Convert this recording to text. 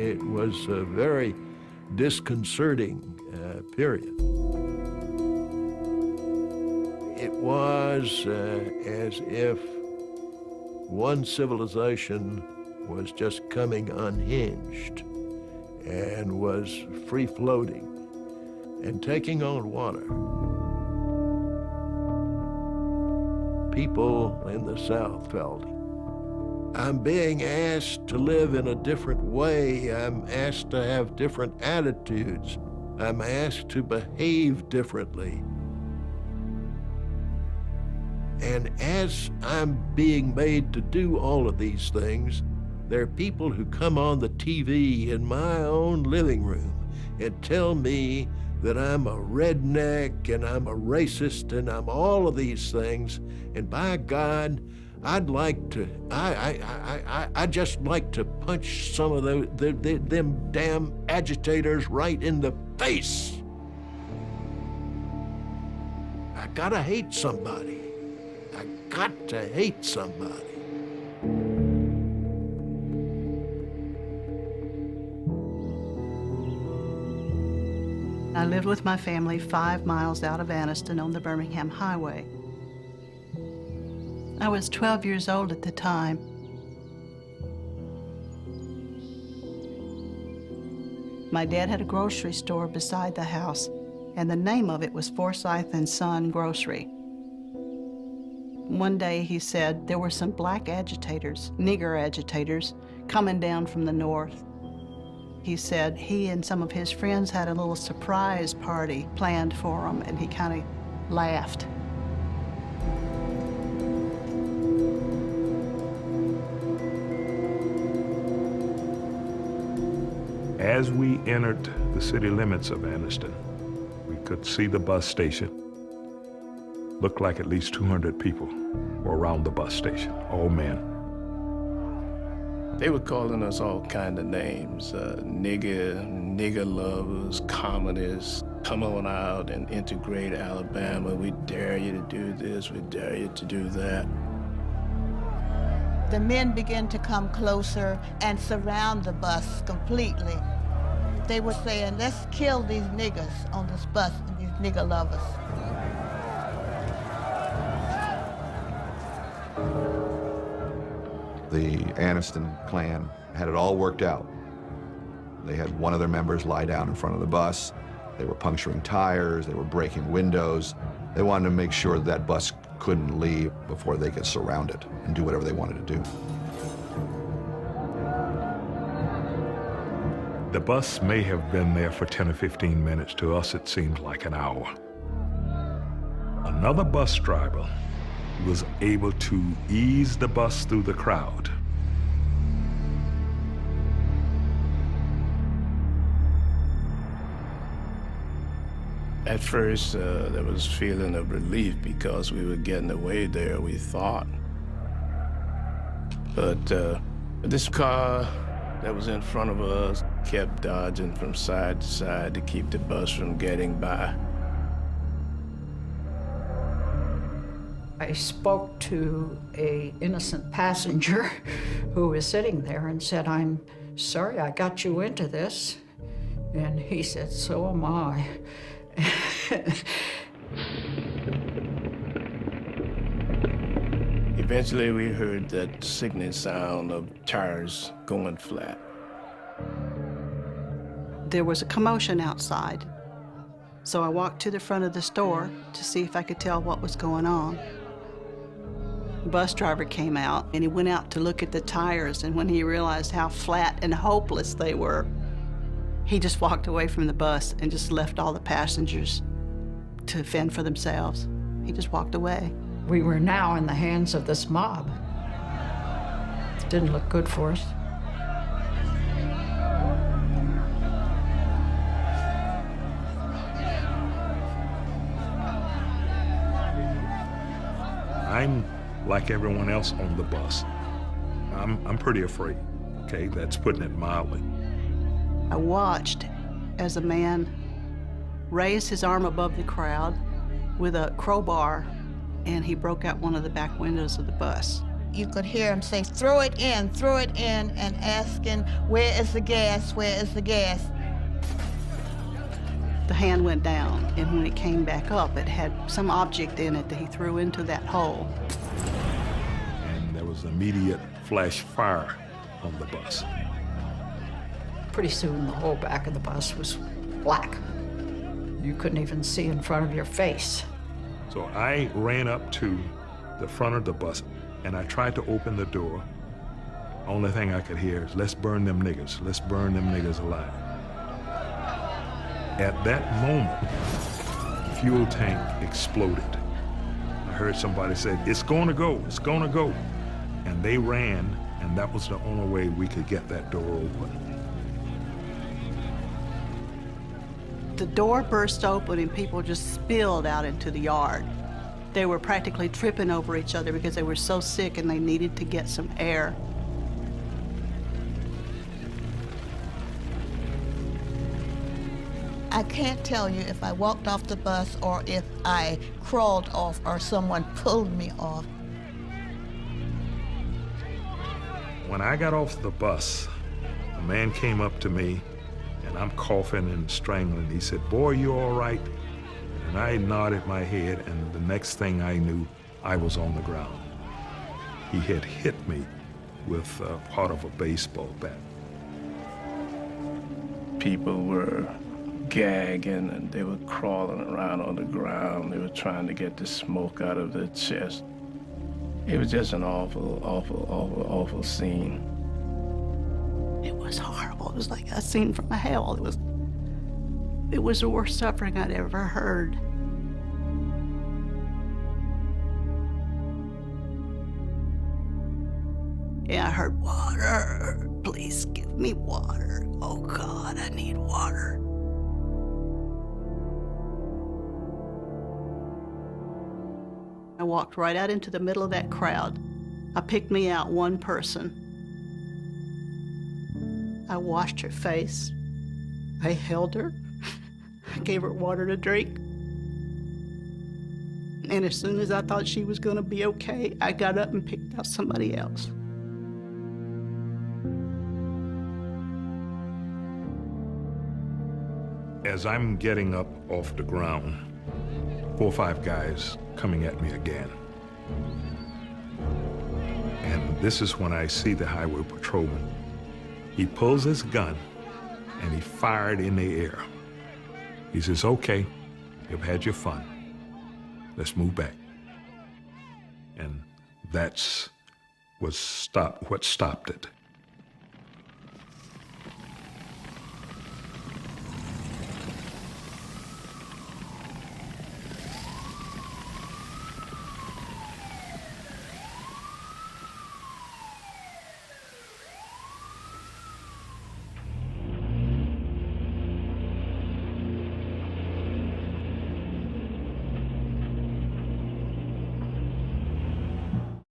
It was a very disconcerting period. It was as if one civilization was just coming unhinged and was free-floating and taking on water. People in the South felt, I'm being asked to live in a different way. I'm asked to have different attitudes. I'm asked to behave differently. And as I'm being made to do all of these things, there are people who come on the TV in my own living room and tell me that I'm a redneck and I'm a racist and I'm all of these things. And by God, I'd like to, I just like to punch some of them damn agitators right in the face. I gotta hate somebody. I got to hate somebody. I lived with my family 5 miles out of Anniston on the Birmingham Highway. I was 12 years old at the time. My dad had a grocery store beside the house, and the name of it was Forsyth and Son Grocery. One day he said there were some black agitators, nigger agitators, coming down from the north. He said he and some of his friends had a little surprise party planned for them, and he kind of laughed. As we entered the city limits of Anniston, we could see the bus station. Looked like at least 200 people were around the bus station, all men. They were calling us all kind of names, nigger lovers, communists. Come on out and integrate Alabama. We dare you to do this, we dare you to do that. The men began to come closer and surround the bus completely. They were saying, let's kill these niggers on this bus, and these nigger lovers. The Anniston Klan had it all worked out. They had one of their members lie down in front of the bus. They were puncturing tires, they were breaking windows. They wanted to make sure that bus couldn't leave before they could surround it and do whatever they wanted to do. The bus may have been there for 10 or 15 minutes. To us, it seemed like an hour. Another bus driver was able to ease the bus through the crowd. At first, there was a feeling of relief because we were getting away there, we thought. But this car that was in front of us kept dodging from side to side to keep the bus from getting by. I spoke to an innocent passenger who was sitting there and said, I'm sorry I got you into this. And he said, so am I. Eventually, we heard that sickening sound of tires going flat. There was a commotion outside, so I walked to the front of the store to see if I could tell what was going on. The bus driver came out, and he went out to look at the tires, and when he realized how flat and hopeless they were, he just walked away from the bus and just left all the passengers to fend for themselves. He just walked away. We were now in the hands of this mob. It didn't look good for us. I'm like everyone else on the bus. I'm pretty afraid, okay? That's putting it mildly. I watched as a man raised his arm above the crowd with a crowbar, and he broke out one of the back windows of the bus. You could hear him say, throw it in, and asking, where is the gas, where is the gas? The hand went down, and when it came back up, it had some object in it that he threw into that hole. And there was immediate flash fire on the bus. Pretty soon, the whole back of the bus was black. You couldn't even see in front of your face. So I ran up to the front of the bus, and I tried to open the door. Only thing I could hear is, let's burn them niggers. Let's burn them niggers alive. At that moment, the fuel tank exploded. I heard somebody say, it's gonna go, it's gonna go. And they ran, and that was the only way we could get that door open. The door burst open and people just spilled out into the yard. They were practically tripping over each other because they were so sick and they needed to get some air. I can't tell you if I walked off the bus or if I crawled off or someone pulled me off. When I got off the bus, a man came up to me, and I'm coughing and strangling. He said, boy, you all right? And I nodded my head, and the next thing I knew, I was on the ground. He had hit me with part of a baseball bat. People were gagging, and they were crawling around on the ground. They were trying to get the smoke out of their chest. It was just an awful, awful, awful, awful scene. It was horrible. It was like a scene from hell. It was the worst suffering I'd ever heard. Yeah, I heard, water. Please give me water. Oh God, I need water. I walked right out into the middle of that crowd. I picked me out one person. I washed her face. I held her. I gave her water to drink. And as soon as I thought she was going to be okay, I got up and picked out somebody else. As I'm getting up off the ground, 4 or 5 guys coming at me again. And this is when I see the highway patrolman. He pulls his gun and he fired in the air. He says, okay, you've had your fun. Let's move back. And that's what stopped it.